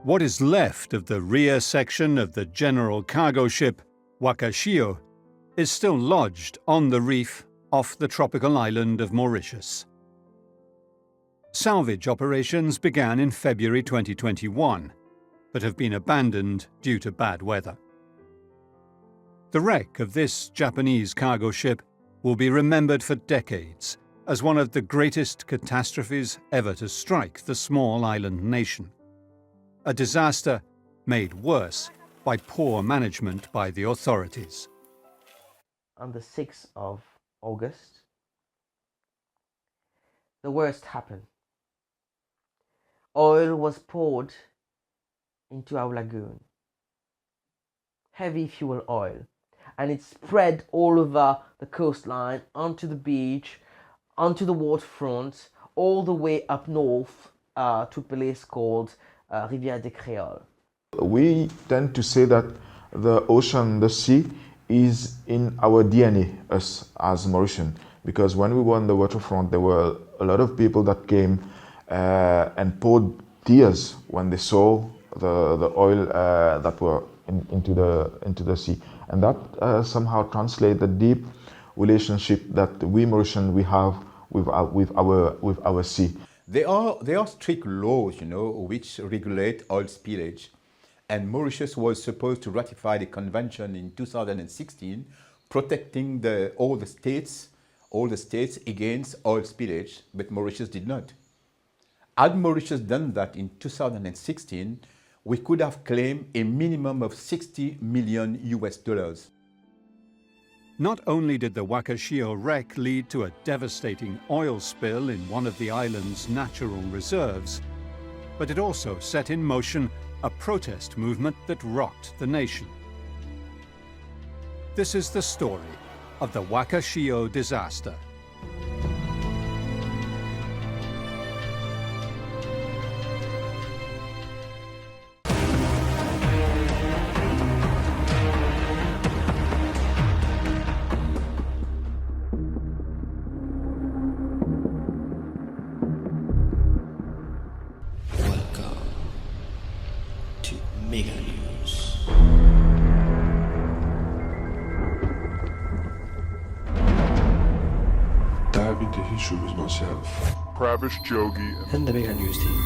What is left of the rear section of the general cargo ship Wakashio is still lodged on the reef off the tropical island of Mauritius. Salvage operations began in February 2021, but have been abandoned due to bad weather. The wreck of this Japanese cargo ship will be remembered for decades as one of the greatest catastrophes ever to strike the small island nation. A disaster made worse by poor management by the authorities. On the 6th of August, the worst happened. Oil was poured into our lagoon. Heavy fuel oil. And it spread all over the coastline, onto the beach, onto the waterfront, all the way up north to a place called Rivière des Créoles. We tend to say that the ocean, the sea, is in our DNA, us as Mauritians, because when we were on the waterfront, there were a lot of people that came and poured tears when they saw the oil that were into the sea, and that somehow translates the deep relationship that we Mauritians we have with our sea. There are strict laws, which regulate oil spillage, and Mauritius was supposed to ratify the convention in 2016, protecting all the states against oil spillage, but Mauritius did not. Had Mauritius done that in 2016, we could have claimed a minimum of $60 million. Not only did the Wakashio wreck lead to a devastating oil spill in one of the island's natural reserves, but it also set in motion a protest movement that rocked the nation. This is the story of the Wakashio disaster. Mega News. Diving into history was myself, Pravish Jogi, And the Mega News team.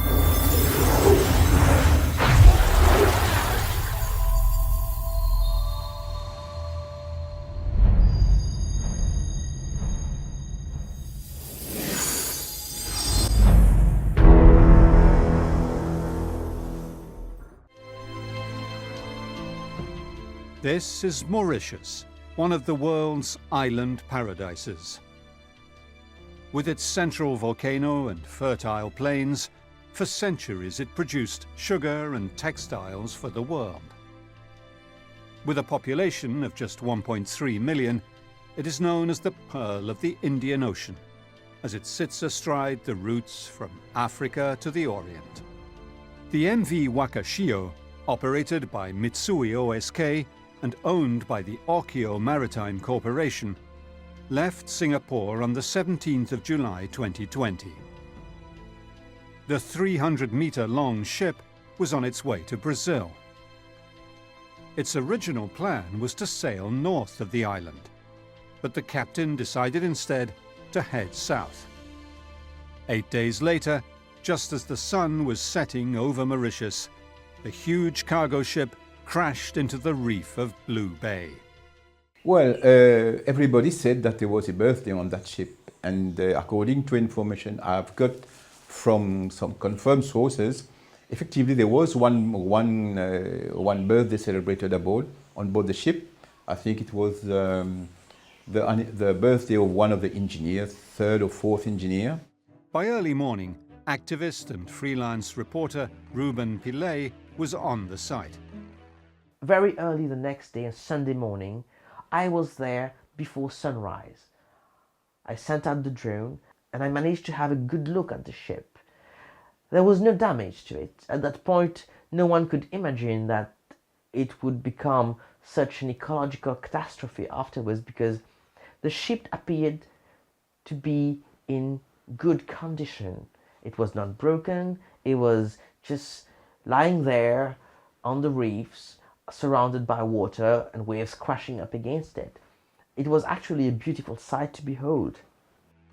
This is Mauritius, one of the world's island paradises. With its central volcano and fertile plains, for centuries it produced sugar and textiles for the world. With a population of just 1.3 million, it is known as the Pearl of the Indian Ocean, as it sits astride the routes from Africa to the Orient. The MV Wakashio, operated by Mitsui OSK, and owned by the Okio Maritime Corporation, left Singapore on the 17th of July 2020. The 300-meter-long ship was on its way to Brazil. Its original plan was to sail north of the island, but the captain decided instead to head south. 8 days later, just as the sun was setting over Mauritius, the huge cargo ship crashed into the reef of Blue Bay. Well, everybody said that there was a birthday on that ship, and according to information I've got from some confirmed sources, effectively there was one birthday celebrated on board the ship. I think it was the birthday of one of the engineers, third or fourth engineer. By early morning, activist and freelance reporter Ruben Pillay was on the site. Very early the next day, on Sunday morning, I was there before sunrise. I sent out the drone and I managed to have a good look at the ship. There was no damage to it. At that point, no one could imagine that it would become such an ecological catastrophe afterwards, because the ship appeared to be in good condition. It was not broken, it was just lying there on the reefs, surrounded by water and waves crashing up against it. It was actually a beautiful sight to behold.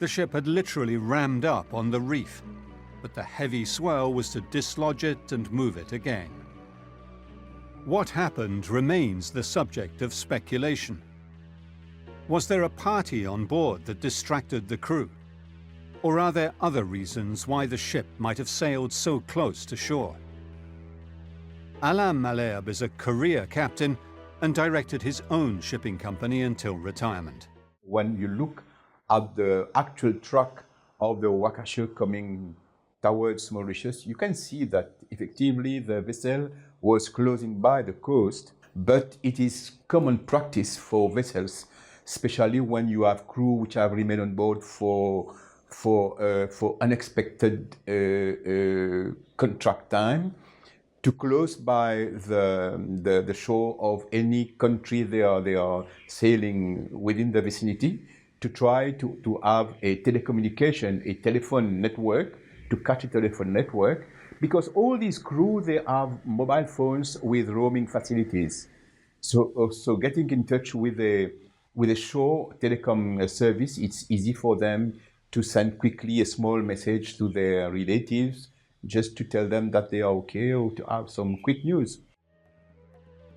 The ship had literally rammed up on the reef, but the heavy swell was to dislodge it and move it again. What happened remains the subject of speculation. Was there a party on board that distracted the crew? Or are there other reasons why the ship might have sailed so close to shore? Alain Malherbe is a career captain and directed his own shipping company until retirement. When you look at the actual track of the Wakashio coming towards Mauritius, you can see that effectively the vessel was closing by the coast, but it is common practice for vessels, especially when you have crew which have remained on board for unexpected contract time, to close by the shore of any country they are sailing within the vicinity, to try to have a telecommunication, a telephone network, to catch a telephone network, because all these crew, they have mobile phones with roaming facilities. So getting in touch with a shore telecom service, it's easy for them to send quickly a small message to their relatives, just to tell them that they are okay or to have some quick news.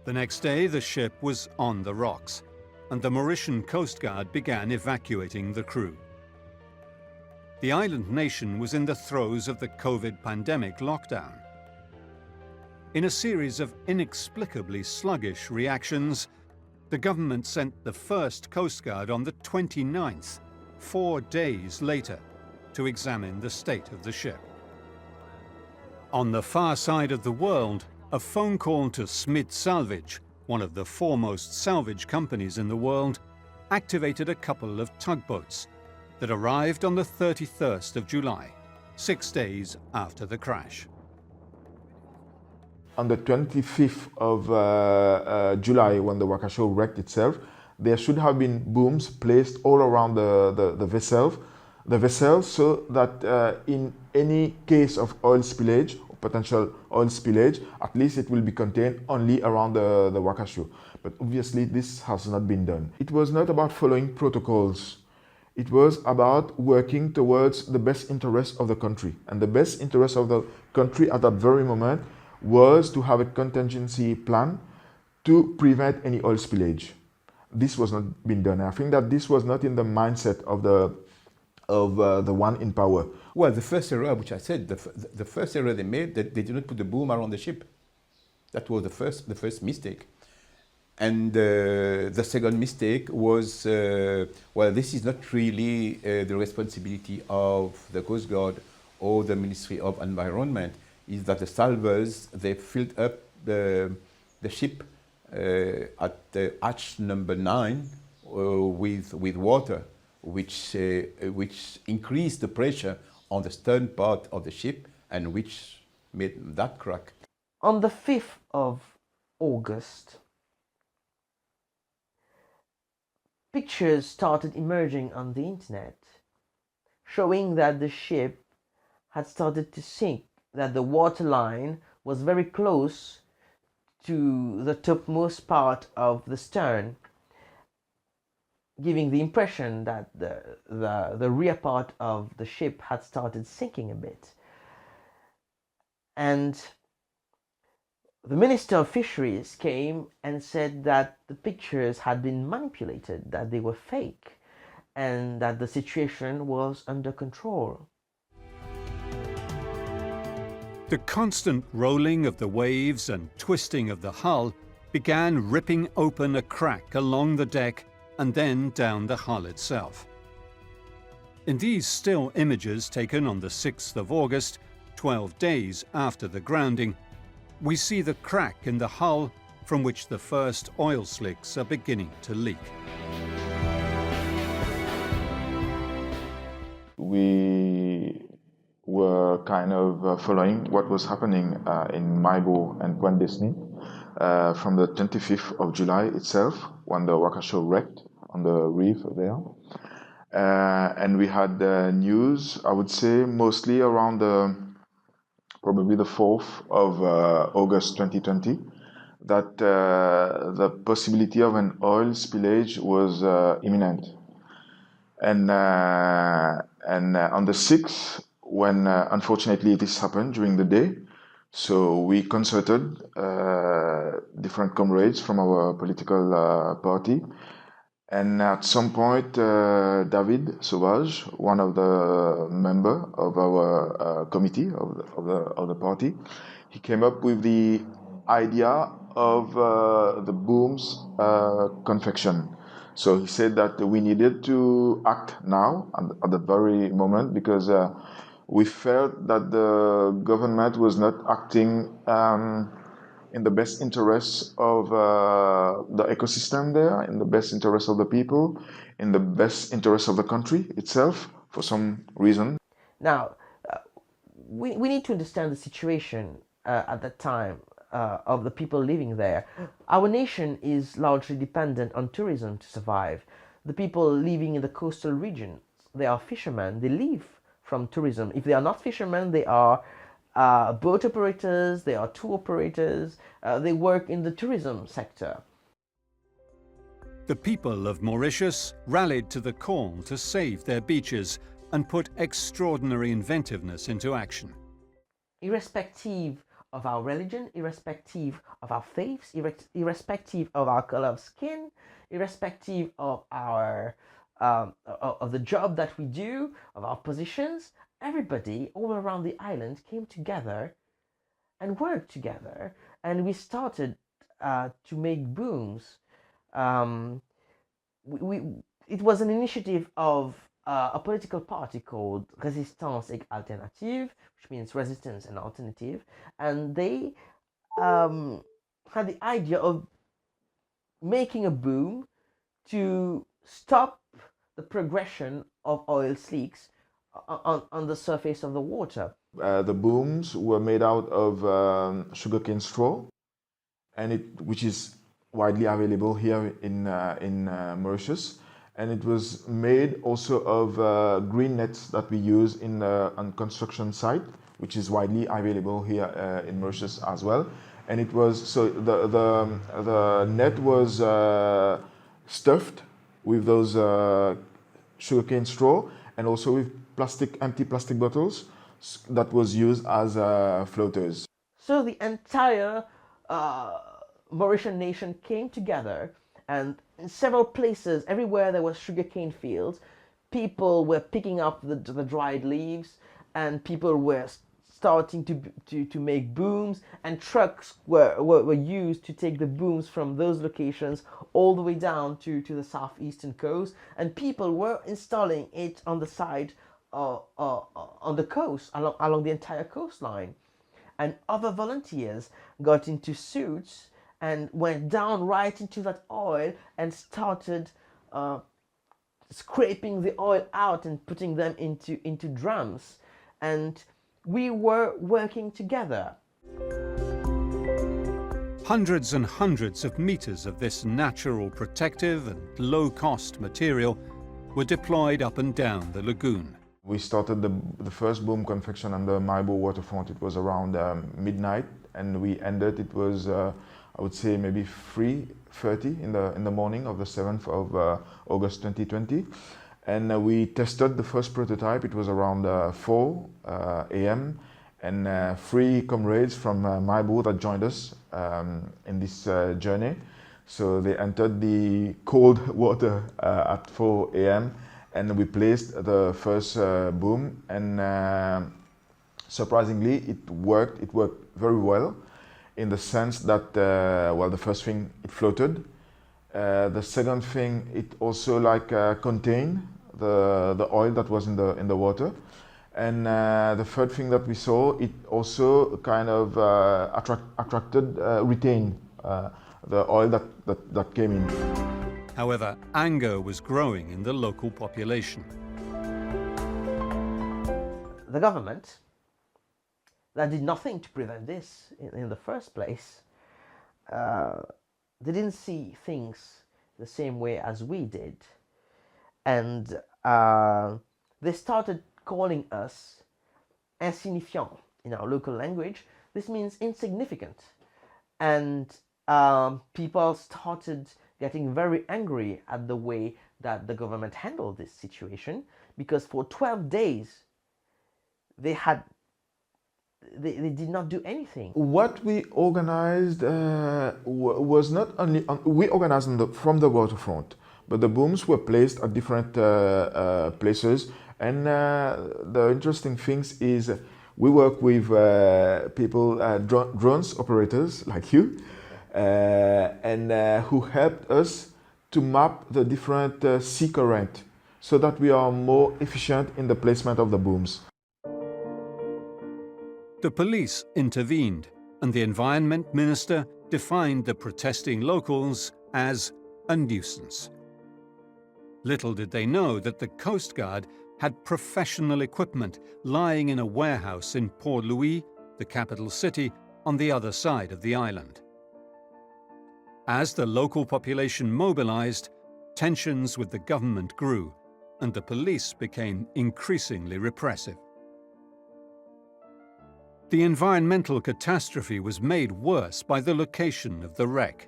The next day, the ship was on the rocks, and the Mauritian Coast Guard began evacuating the crew. The island nation was in the throes of the COVID pandemic lockdown. In a series of inexplicably sluggish reactions, the government sent the first Coast Guard on the 29th, 4 days later, to examine the state of the ship. On the far side of the world, a phone call to Smith Salvage, one of the foremost salvage companies in the world, activated a couple of tugboats that arrived on the 31st of July, 6 days after the crash. On the 25th of July, when the Wakashio wrecked itself, there should have been booms placed all around the vessel, so that in any case of oil spillage, or potential oil spillage, at least it will be contained only around the Wakashio. But obviously this has not been done. It was not about following protocols. It was about working towards the best interest of the country. And the best interest of the country at that very moment was to have a contingency plan to prevent any oil spillage. This was not been done. I think that this was not in the mindset of the one in power. Well, the first error, which I said, the first error they made, that they did not put the boom around the ship. That was the first mistake. And the second mistake was, well, this is not really the responsibility of the Coast Guard or the Ministry of Environment, is that the salvors, they filled up the ship at the hatch number 9 with water, which increased the pressure on the stern part of the ship and which made that crack. On the 5th of August, pictures started emerging on the internet, showing that the ship had started to sink, that the waterline was very close to the topmost part of the stern, giving the impression that the rear part of the ship had started sinking a bit. And the Minister of Fisheries came and said that the pictures had been manipulated, that they were fake, and that the situation was under control. The constant rolling of the waves and twisting of the hull began ripping open a crack along the deck and then down the hull itself. In these still images taken on the 6th of August, 12 days after the grounding, we see the crack in the hull from which the first oil slicks are beginning to leak. We were kind of following what was happening in Maibo and Pointe from the 25th of July itself, when the Wakashio wrecked on the reef there. And we had news, I would say, mostly around the probably the 4th of August 2020, that the possibility of an oil spillage was imminent. And on the 6th, when unfortunately this happened during the day, so we consulted different comrades from our political party. And at some point, David Sauvage, one of the member of our committee of the party, he came up with the idea of the booms confection. So he said that we needed to act now at that very moment, because we felt that the government was not acting in the best interests of the ecosystem there, in the best interest of the people, in the best interest of the country itself, for some reason. Now, we need to understand the situation at that time of the people living there. Our nation is largely dependent on tourism to survive. The people living in the coastal regions, they are fishermen, they live from tourism. If they are not fishermen, they are boat operators, they are tour operators, they work in the tourism sector. The people of Mauritius rallied to the call to save their beaches and put extraordinary inventiveness into action. Irrespective of our religion, irrespective of our faiths, irrespective of our color of skin, irrespective of our of the job that we do, of our positions, everybody all around the island came together and worked together, and we started to make booms. It was an initiative of a political party called Résistance et Alternative, which means resistance and alternative, and they had the idea of making a boom to stop the progression of oil slicks on the surface of the water. The booms were made out of sugarcane straw, and which is widely available here in Mauritius. And it was made also of green nets that we use on construction site, which is widely available here in Mauritius as well. And it was, so the net was stuffed with those sugarcane straw, and also with empty plastic bottles that was used as floaters. So the entire Mauritian nation came together, and in several places, everywhere there was sugarcane fields, people were picking up the dried leaves, and people were starting to make booms, and trucks were used to take the booms from those locations all the way down to the southeastern coast, and people were installing it on the side on the coast, along the entire coastline. And other volunteers got into suits and went down right into that oil and started scraping the oil out and putting them into drums. And we were working together. Hundreds and hundreds of meters of this natural, protective and low-cost material were deployed up and down the lagoon. We started the first boom confection on the Maibo waterfront. It was around midnight, and we ended, it was I would say maybe 3:30 in the morning of the 7th of August 2020. And we tested the first prototype. It was around 4 a.m. and 3 comrades from Maibo that joined us in this journey. So they entered the cold water at 4 a.m. and we placed the first boom, and surprisingly it worked very well, in the sense that well, the first thing, it floated. The second thing, it also contained the oil that was in the water. And the third thing that we saw, it also kind of retained the oil that came in. However, anger was growing in the local population. The government, that did nothing to prevent this in the first place, they didn't see things the same way as we did. And they started calling us insignifiants. in our local language, this means insignificant. And people started getting very angry at the way that the government handled this situation, because for 12 days they did not do anything. What we organized was not only we organized from the waterfront, but the booms were placed at different places. And the interesting things is we work with people, drones operators like you, and who helped us to map the different sea current so that we are more efficient in the placement of the booms. The police intervened, and the Environment Minister defined the protesting locals as a nuisance. Little did they know that the Coast Guard had professional equipment lying in a warehouse in Port Louis, the capital city, on the other side of the island. As the local population mobilized, tensions with the government grew, and the police became increasingly repressive. The environmental catastrophe was made worse by the location of the wreck.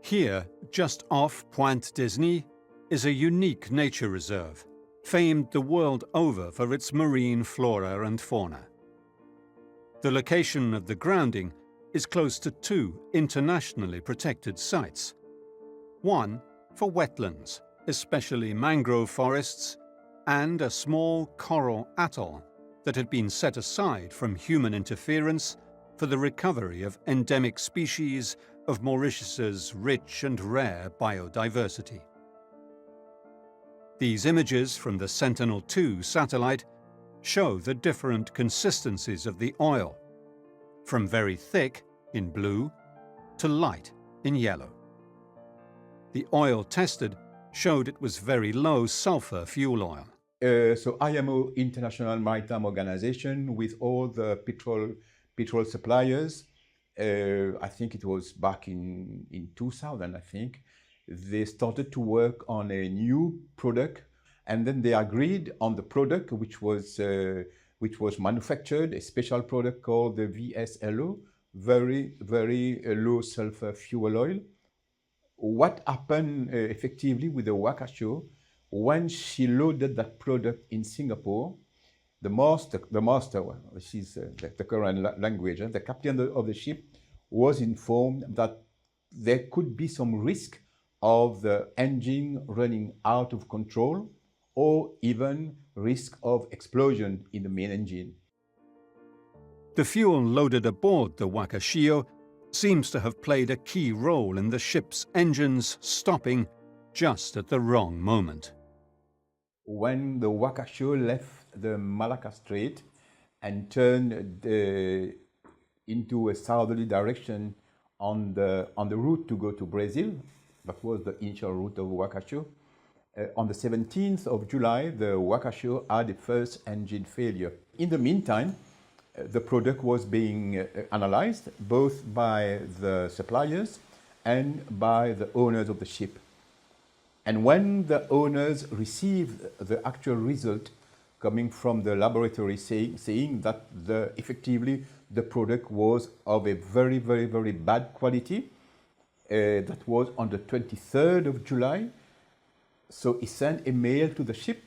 Here, just off Pointe is a unique nature reserve, famed the world over for its marine flora and fauna. The location of the grounding is close to two internationally protected sites. One for wetlands, especially mangrove forests, and a small coral atoll that had been set aside from human interference for the recovery of endemic species of Mauritius's rich and rare biodiversity. These images from the Sentinel-2 satellite show the different consistencies of the oil, from very thick in blue to light in yellow. The oil tested showed it was very low sulfur fuel oil. So IMO, International Maritime Organization, with all the petrol suppliers, I think it was back in 2000, I think, they started to work on a new product, and then they agreed on the product which was manufactured, a special product called the VSLO, very low sulfur fuel oil. What happened effectively with the Wakashio, when she loaded that product in Singapore, the master, this is the current language, the captain of the ship was informed that there could be some risk of the engine running out of control, or even risk of explosion in the main engine. The fuel loaded aboard the Wakashio seems to have played a key role in the ship's engines stopping just at the wrong moment. When the Wakashio left the Malacca Strait and turned into a southerly direction on the route to go to Brazil, that was the initial route of Wakashio. On the 17th of July, the Wakashio had a first engine failure. In the meantime, the product was being analyzed both by the suppliers and by the owners of the ship. And when the owners received the actual result coming from the laboratory saying that effectively the product was of a very bad quality, that was on the 23rd of July. So he sent a mail to the ship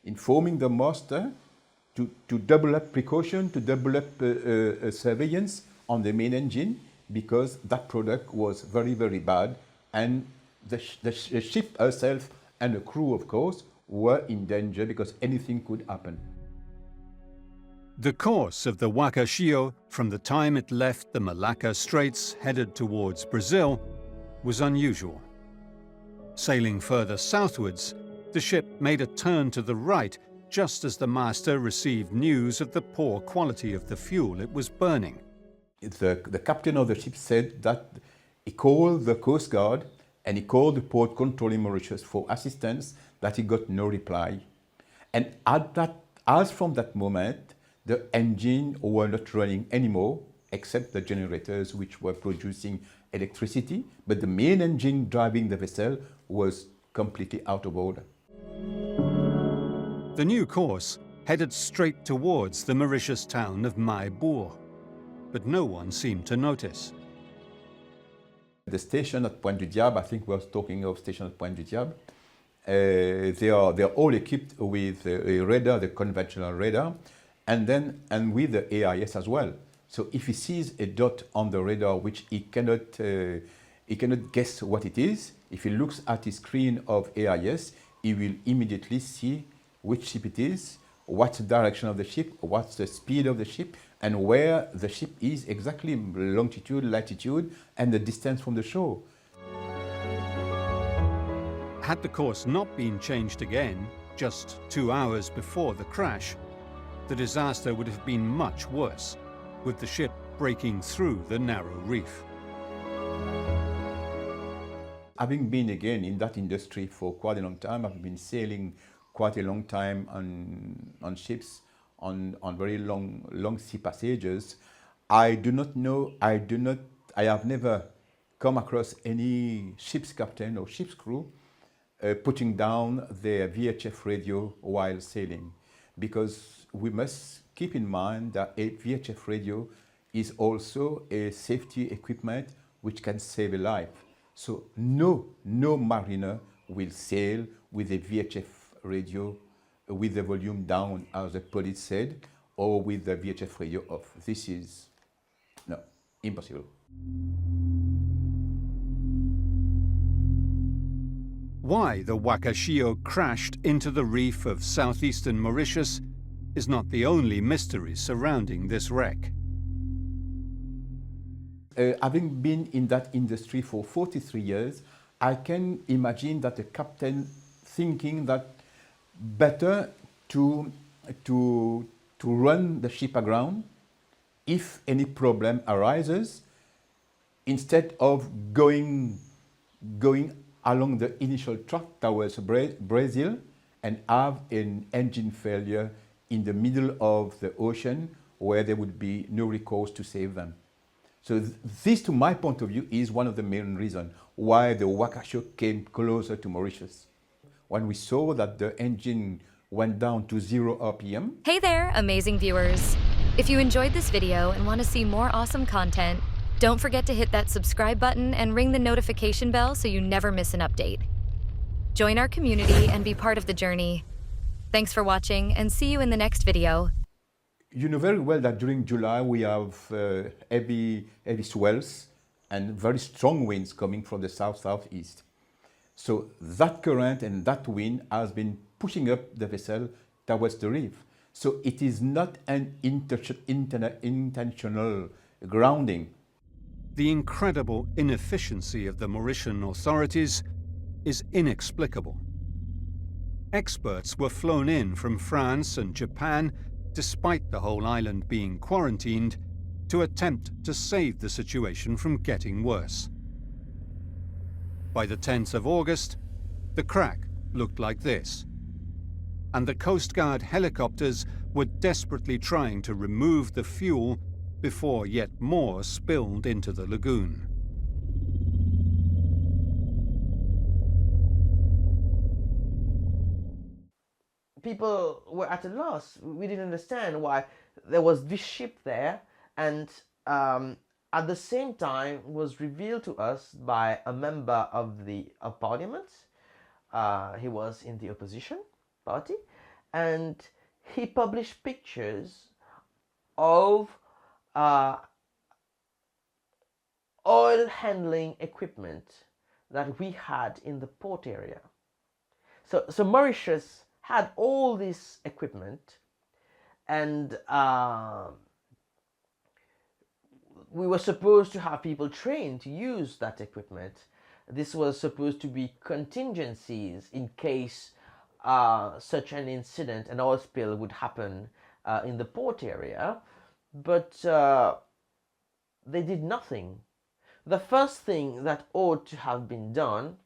informing the master to double up precaution, to double up surveillance on the main engine, because that product was very bad, and the ship herself and the crew, of course, were in danger because anything could happen. The course of the Wakashio, from the time it left the Malacca Straits headed towards Brazil, was unusual. Sailing further southwards, the ship made a turn to the right just as the master received news of the poor quality of the fuel it was burning. The captain of the ship said that he called the Coast Guard and he called the port control in Mauritius for assistance, that he got no reply. And as from that moment, the engine were not running anymore, except the generators which were producing electricity, but the main engine driving the vessel was completely out of order. The new course headed straight towards the Mauritius town of Maibor, but no one seemed to notice. The station at Pointe du Diable, I think we were talking of station at Pointe du Diable, they are all equipped with a radar, the conventional radar, and with the AIS as well. So if he sees a dot on the radar which he cannot guess what it is, if he looks at his screen of AIS, he will immediately see which ship it is, what's the direction of the ship, what's the speed of the ship, and where the ship is exactly, longitude, latitude, and the distance from the shore. Had the course not been changed again, just 2 hours before the crash, the disaster would have been much worse, with the ship breaking through the narrow reef. Having been again in that industry for quite a long time, I've been sailing quite a long time on ships, on very long sea passages. I have never come across any ship's captain or ship's crew putting down their VHF radio while sailing, because we must keep in mind that a VHF radio is also a safety equipment which can save a life. So no mariner will sail with a VHF radio with the volume down, as the police said, or with the VHF radio off. This is impossible. Why the Wakashio crashed into the reef of southeastern Mauritius is not the only mystery surrounding this wreck. Having been in that industry for 43 years, I can imagine that the captain thinking that better to run the ship aground if any problem arises, instead of going along the initial track towards Brazil and have an engine failure in the middle of the ocean where there would be no recourse to save them. So this, to my point of view, is one of the main reasons why the Wakashio came closer to Mauritius. When we saw that the engine went down to 0 RPM. Hey there, amazing viewers. If you enjoyed this video and want to see more awesome content, don't forget to hit that subscribe button and ring the notification bell so you never miss an update. Join our community and be part of the journey. Thanks for watching, and see you in the next video. You know very well that during July we have heavy swells and very strong winds coming from the south-southeast. So that current and that wind has been pushing up the vessel towards the reef. So it is not an intentional grounding. The incredible inefficiency of the Mauritian authorities is inexplicable. Experts were flown in from France and Japan, despite the whole island being quarantined, to attempt to save the situation from getting worse. By the 10th of August, the crack looked like this, and the Coast Guard helicopters were desperately trying to remove the fuel before yet more spilled into the lagoon. People were at a loss. We didn't understand why there was this ship there, and at the same time was revealed to us by a member of parliament. He was in the opposition party, and he published pictures of oil handling equipment that we had in the port area. So Mauritius had all this equipment, and we were supposed to have people trained to use that equipment. This was supposed to be contingencies in case such an incident, an oil spill, would happen in the port area, but they did nothing. The first thing that ought to have been done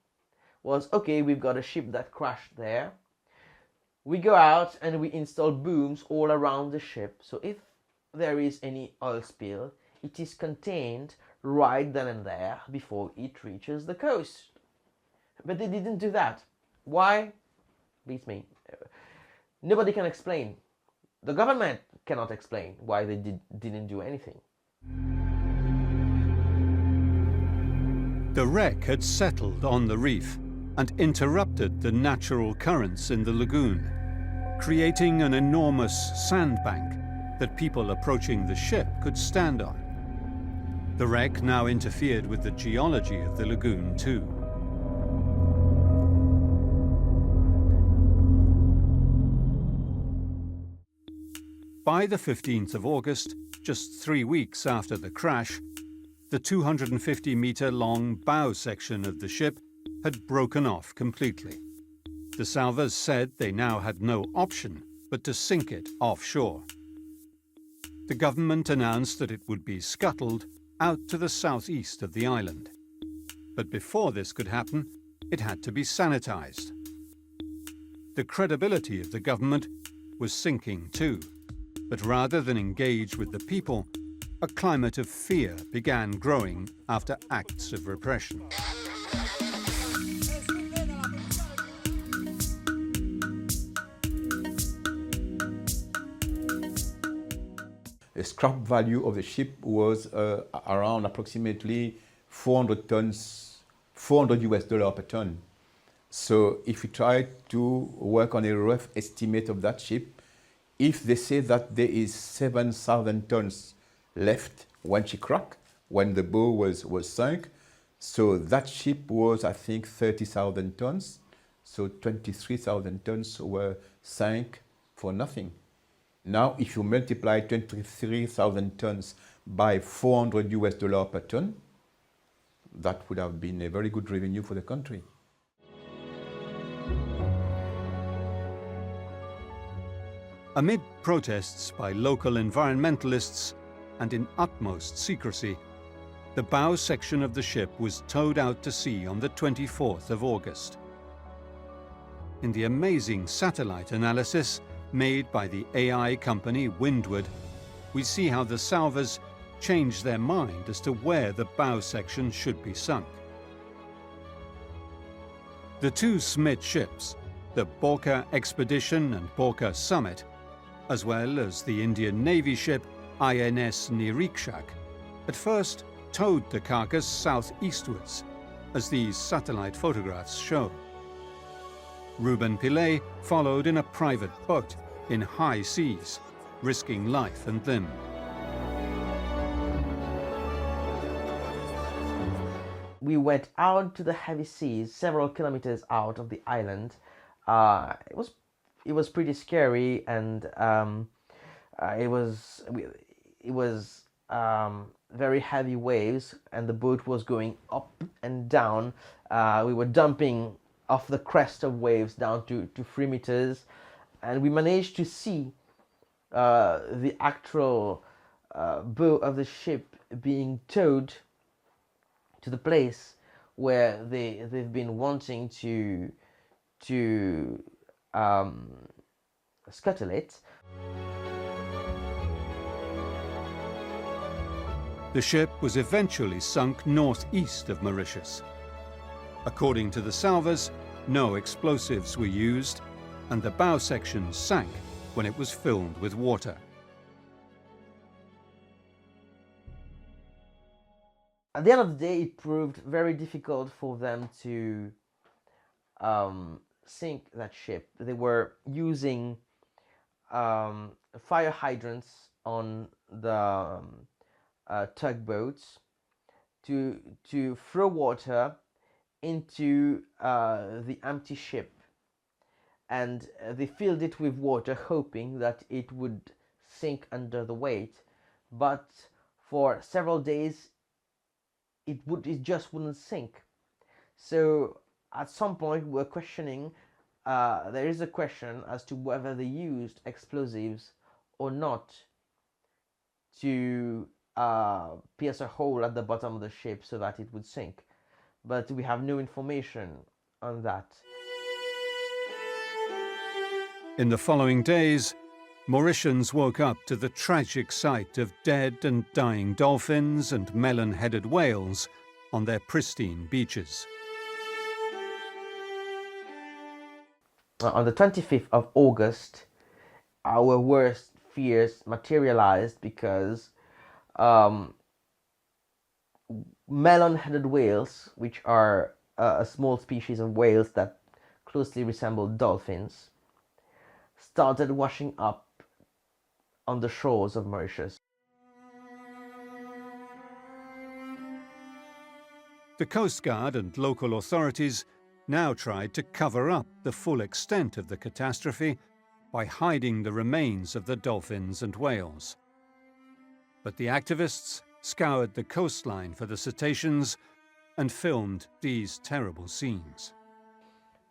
was, okay, we've got a ship that crashed there. We go out and we install booms all around the ship, so if there is any oil spill, it is contained right then and there before it reaches the coast. But they didn't do that. Why? Beats me. Nobody can explain. the government cannot explain why they didn't do anything. The wreck had settled on the reef and interrupted the natural currents in the lagoon, creating an enormous sandbank that people approaching the ship could stand on. The wreck now interfered with the geology of the lagoon too. By the 15th of August, just 3 weeks after the crash, the 250-metre-long bow section of the ship had broken off completely. The salvors said they now had no option but to sink it offshore. The government announced that it would be scuttled out to the southeast of the island. But before this could happen, it had to be sanitized. The credibility of the government was sinking too, but rather than engage with the people, a climate of fear began growing after acts of repression. The scrap value of the ship was around approximately 400 US dollars per ton. So if you try to work on a rough estimate of that ship, if they say that there is 7,000 tons left when she cracked, when the bow was sunk, so that ship was, I think, 30,000 tons. So 23,000 tons were sunk for nothing. Now, if you multiply 23,000 tons by 400 US dollars per ton, that would have been a very good revenue for the country. Amid protests by local environmentalists and in utmost secrecy, the bow section of the ship was towed out to sea on the 24th of August. In the amazing satellite analysis made by the AI company Windward, we see how the salvors changed their mind as to where the bow section should be sunk. The two Smith ships, the Borka Expedition and Borka Summit, as well as the Indian Navy ship INS Nirikshak, at first towed the carcass southeastwards, as these satellite photographs show. Ruben Pillay followed in a private boat in high seas, risking life and limb. We went out to the heavy seas, several kilometers out of the island. It was pretty scary, and it was very heavy waves, and the boat was going up and down. We were dumping off the crest of waves down to 3 meters, and we managed to see the actual bow of the ship being towed to the place where they've been wanting to scuttle it. The ship was eventually sunk northeast of Mauritius. According to the salvors, no explosives were used, and the bow section sank when it was filled with water. At the end of the day, it proved very difficult for them to sink that ship. They were using fire hydrants on the tugboats to throw water into the empty ship, and they filled it with water, hoping that it would sink under the weight. But for several days, it just wouldn't sink. So at some point, we're questioning. There is a question as to whether they used explosives or not to pierce a hole at the bottom of the ship so that it would sink. But we have no information on that. In the following days, Mauritians woke up to the tragic sight of dead and dying dolphins and melon-headed whales on their pristine beaches. On the 25th of August, our worst fears materialized because melon-headed whales, which are a small species of whales that closely resemble dolphins, started washing up on the shores of Mauritius. The Coast Guard and local authorities now tried to cover up the full extent of the catastrophe by hiding the remains of the dolphins and whales. But the activists scoured the coastline for the cetaceans and filmed these terrible scenes.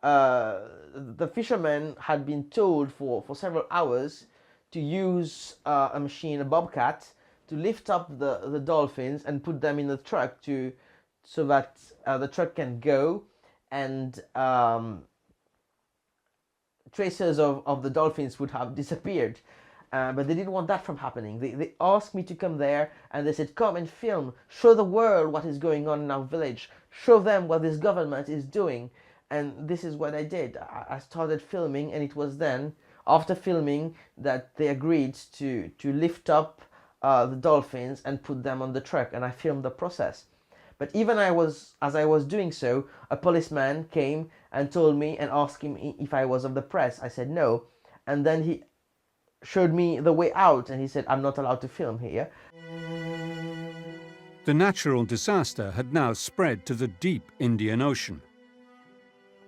The fishermen had been told for several hours to use a machine, a bobcat, to lift up the dolphins and put them in the truck so that the truck can go, and traces of the dolphins would have disappeared. But they didn't want that from happening. They asked me to come there, and they said, come and film, show the world what is going on in our village, show them what this government is doing. And this is what I did. I started filming, and it was then, after filming, that they agreed to lift up the dolphins and put them on the truck, and I filmed the process. But even as I was doing so, a policeman came and told me and asked me if I was of the press. I said no, and then he showed me the way out, and he said, I'm not allowed to film here. The natural disaster had now spread to the deep Indian Ocean.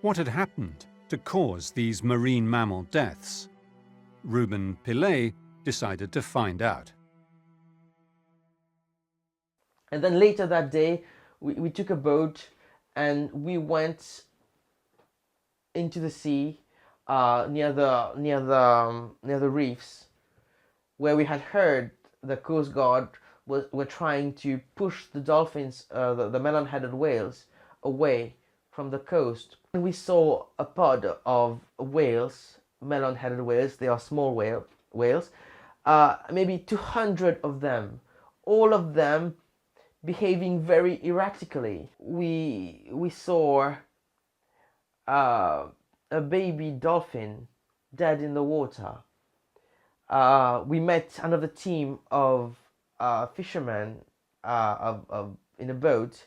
What had happened to cause these marine mammal deaths? Ruben Pillay decided to find out. And then later that day, we took a boat and we went into the sea near the reefs, where we had heard the Coast Guard were trying to push the dolphins, the melon-headed whales, away from the coast. And we saw a pod of whales, melon-headed whales. They are small whales, maybe 200 of them, all of them behaving very erratically. We saw a baby dolphin dead in the water. We met another team of fishermen in a boat,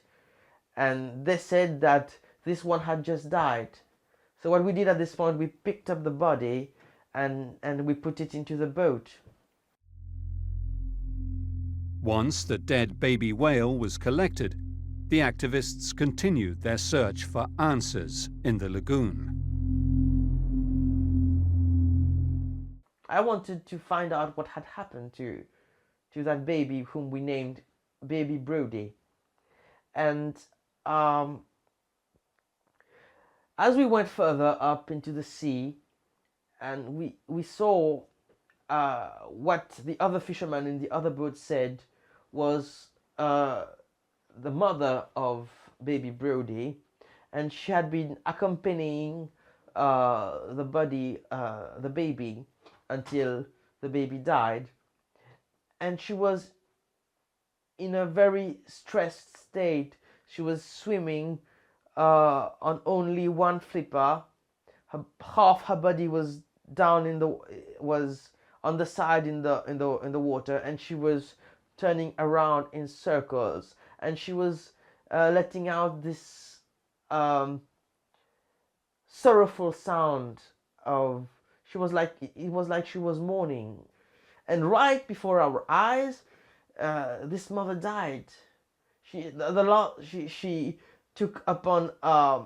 and they said that this one had just died. So what we did at this point, we picked up the body and we put it into the boat. Once the dead baby whale was collected, the activists continued their search for answers in the lagoon. I wanted to find out what had happened to that baby whom we named Baby Brody. And as we went further up into the sea, and we saw what the other fishermen in the other boat said was the mother of Baby Brody, and she had been accompanying the baby until the baby died, and she was in a very stressed state. She was swimming on only one flipper. Half her body was down was on the side in the water, and she was turning around in circles, and she was letting out this sorrowful sound of, it was like she was mourning. And right before our eyes, this mother died. She took upon a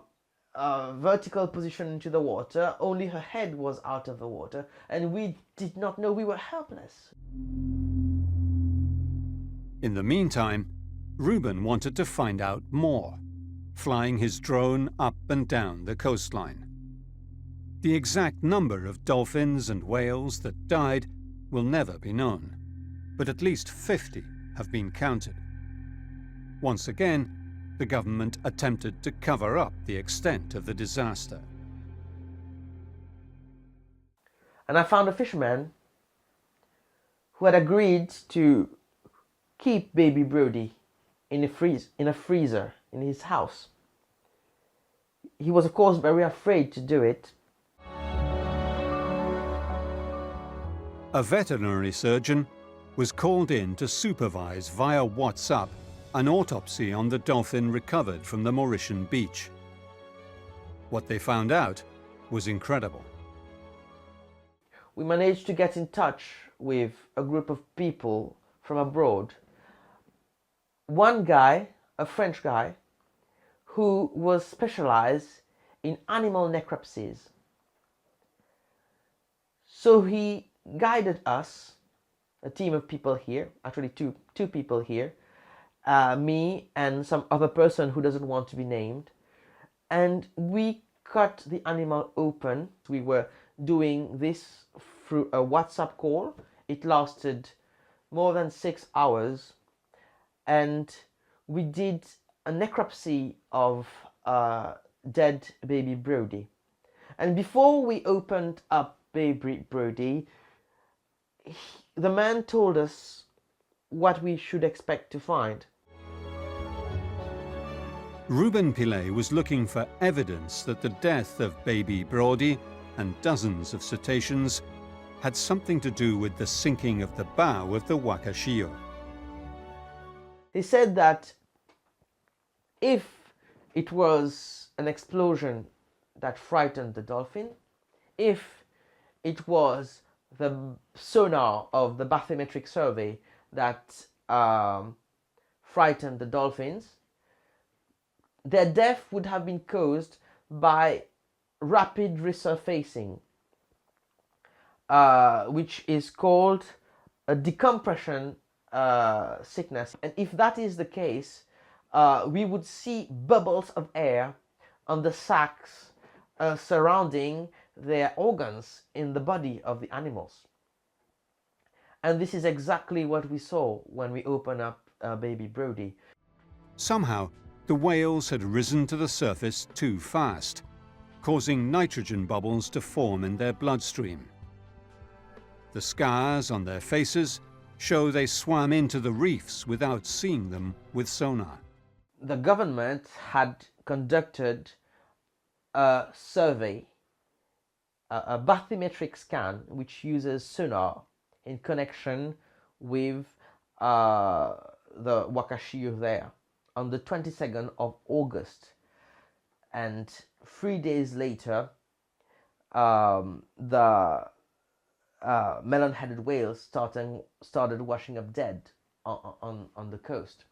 vertical position into the water. Only her head was out of the water, and we did not know. We were helpless. In the meantime, Ruben wanted to find out more, flying his drone up and down the coastline. The exact number of dolphins and whales that died will never be known, but at least 50 have been counted. Once again, the government attempted to cover up the extent of the disaster. And I found a fisherman who had agreed to keep Baby Brody in a freezer in his house. He was, of course, very afraid to do it. A veterinary surgeon was called in to supervise via WhatsApp an autopsy on the dolphin recovered from the Mauritian beach. What they found out was incredible. We managed to get in touch with a group of people from abroad. One guy, a French guy, who was specialized in animal necropsies. So he guided us, a team of people here, actually two people here, me and some other person who doesn't want to be named, and we cut the animal open. We were doing this through a WhatsApp call. It lasted more than 6 hours, and we did a necropsy of dead baby Brody. And before we opened up baby Brody, the man told us what we should expect to find. Ruben Pillet was looking for evidence that the death of baby Brody and dozens of cetaceans had something to do with the sinking of the bow of the Wakashio. He said that if it was an explosion that frightened the dolphin, if it was the sonar of the bathymetric survey that frightened the dolphins, their death would have been caused by rapid resurfacing, which is called a decompression sickness. And if that is the case, we would see bubbles of air on the sacs surrounding their organs in the body of the animals. And this is exactly what we saw when we opened up baby Brody. Somehow, the whales had risen to the surface too fast, causing nitrogen bubbles to form in their bloodstream. The scars on their faces show they swam into the reefs without seeing them with sonar. The government had conducted a survey, a bathymetric scan, which uses sonar in connection with the Wakashio there on the 22nd of August. And 3 days later, the melon-headed whales started washing up dead on the coast.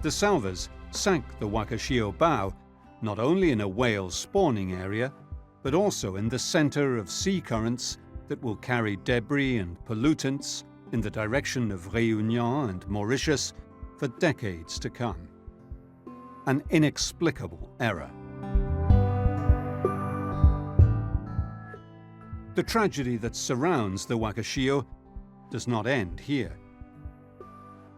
The salvors sank the Wakashio bow not only in a whale spawning area, but also in the center of sea currents that will carry debris and pollutants in the direction of Réunion and Mauritius for decades to come. An inexplicable error. The tragedy that surrounds the Wakashio does not end here.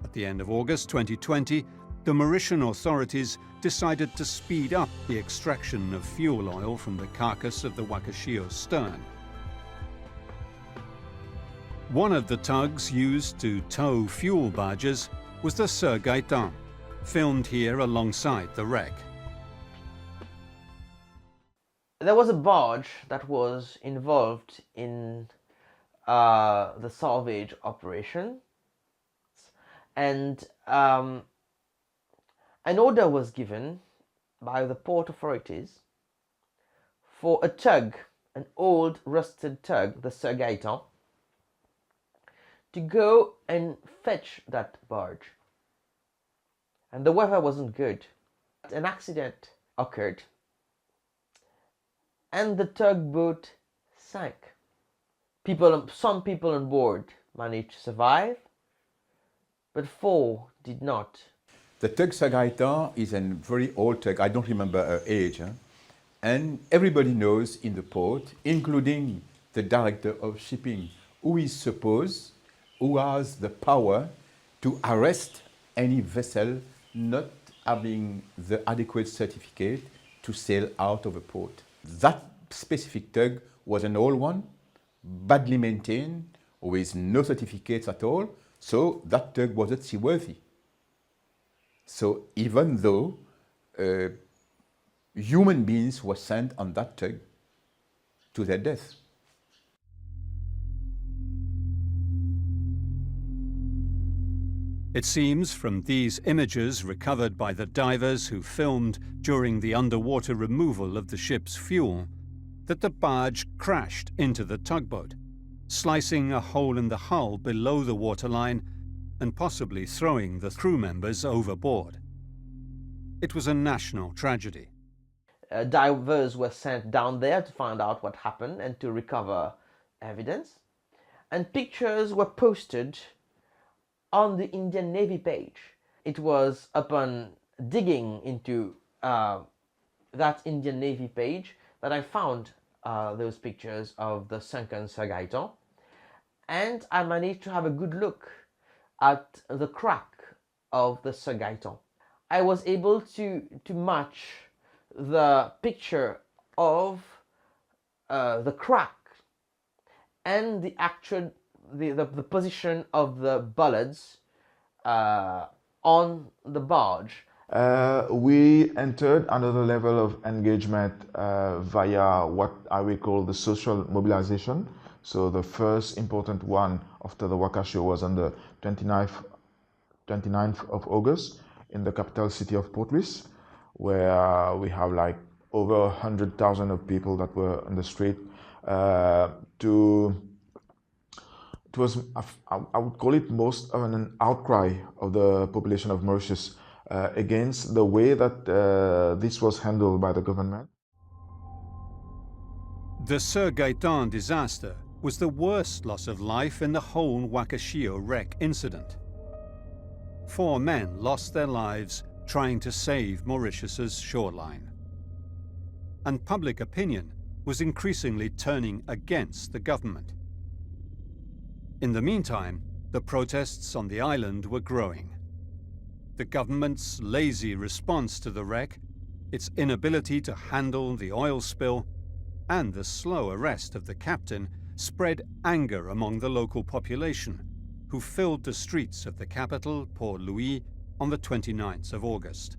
At the end of August 2020, the Mauritian authorities decided to speed up the extraction of fuel oil from the carcass of the Wakashio's stern. One of the tugs used to tow fuel barges was the Sir Gaëtan, filmed here alongside the wreck. There was a barge that was involved in the salvage operation, and an order was given by the port authorities for a tug, an old rusted tug, the Sir Gaëtan, to go and fetch that barge. And the weather wasn't good. An accident occurred and the tugboat sank. Some people on board managed to survive, but 4 did not. The tug Sir Gaëtan is a very old tug. I don't remember her age. And everybody knows in the port, including the director of shipping, who has the power to arrest any vessel not having the adequate certificate to sail out of a port. That specific tug was an old one, badly maintained, with no certificates at all, so that tug wasn't seaworthy. So even though human beings were sent on that tug to their death. It seems from these images recovered by the divers who filmed during the underwater removal of the ship's fuel that the barge crashed into the tugboat, slicing a hole in the hull below the waterline and possibly throwing the crew members overboard. It was a national tragedy. Divers were sent down there to find out what happened and to recover evidence. And pictures were posted on the Indian Navy page. It was upon digging into that Indian Navy page that I found those pictures of the sunken Sir Gaetan. And I managed to have a good look at the crack of the Sir Gaetan. I was able to match the picture of the crack and the actual the position of the bullets on the barge. We entered another level of engagement via what I will call the social mobilization. So the first important one after the Wakashio was on the 29th of August in the capital city of Pointe, where we have like over 100,000 of people that were on the street it was, I would call it most of an outcry of the population of Mauritius against the way that this was handled by the government. The Sir Gaetan disaster was the worst loss of life in the whole Wakashio wreck incident. 4 men lost their lives trying to save Mauritius's shoreline. And public opinion was increasingly turning against the government. In the meantime, the protests on the island were growing. The government's lazy response to the wreck, its inability to handle the oil spill, and the slow arrest of the captain spread anger among the local population, who filled the streets of the capital, Port Louis, on the 29th of August.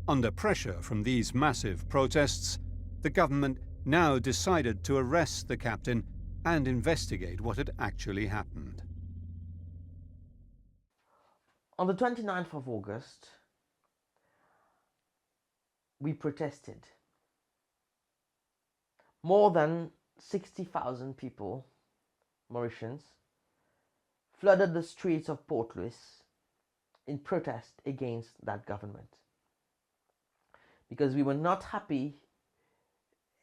Under pressure from these massive protests, the government now decided to arrest the captain and investigate what had actually happened. On the 29th of August, we protested. More than 60,000 people, Mauritians, flooded the streets of Port Louis in protest against that government. Because we were not happy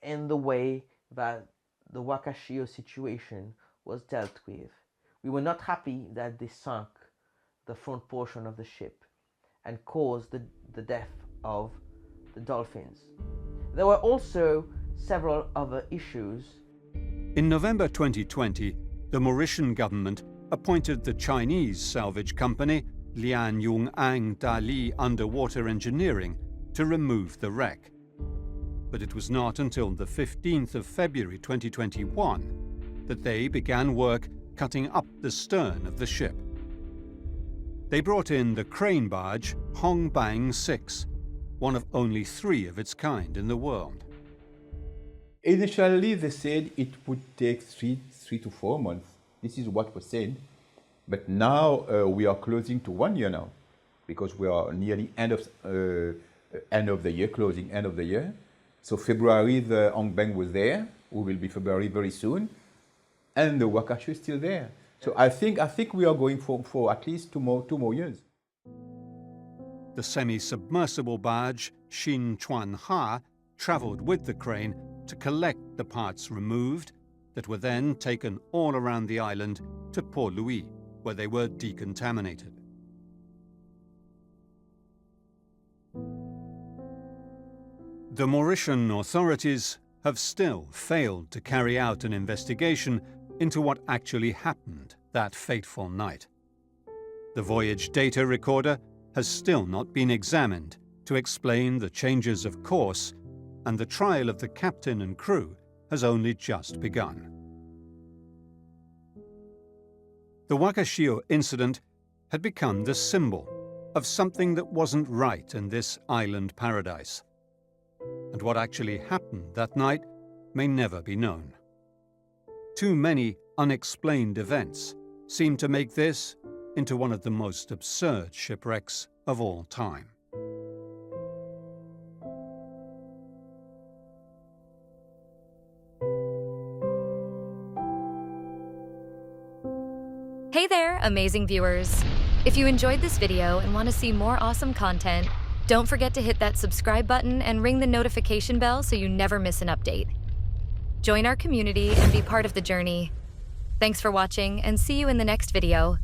in the way that the Wakashio situation was dealt with. We were not happy that they sunk the front portion of the ship and caused the death of the dolphins. There were also several other issues. In November 2020, the Mauritian government appointed the Chinese salvage company Lian Yung Ang Dali Underwater Engineering to remove the wreck. But it was not until the 15th of February 2021 that they began work cutting up the stern of the ship. They brought in the crane barge Hong Bang 6, one of only 3 of its kind in the world. Initially, they said it would take three to 4 months. This is what was said. But now we are closing to 1 year now, because we are nearly end of the year, closing end of the year. So February, the Hong Bang was there. We will be February very soon. And the Wakashio is still there. So I think we are going for at least two more years. The semi-submersible barge Shin Chuan Ha traveled with the crane to collect the parts removed that were then taken all around the island to Port Louis, where they were decontaminated. The Mauritian authorities have still failed to carry out an investigation into what actually happened that fateful night. The voyage data recorder has still not been examined to explain the changes of course, and the trial of the captain and crew has only just begun. The Wakashio incident had become the symbol of something that wasn't right in this island paradise. And what actually happened that night may never be known. Too many unexplained events seem to make this into one of the most absurd shipwrecks of all time. Hey there, amazing viewers! If you enjoyed this video and want to see more awesome content, don't forget to hit that subscribe button and ring the notification bell so you never miss an update. Join our community and be part of the journey. Thanks for watching, and see you in the next video.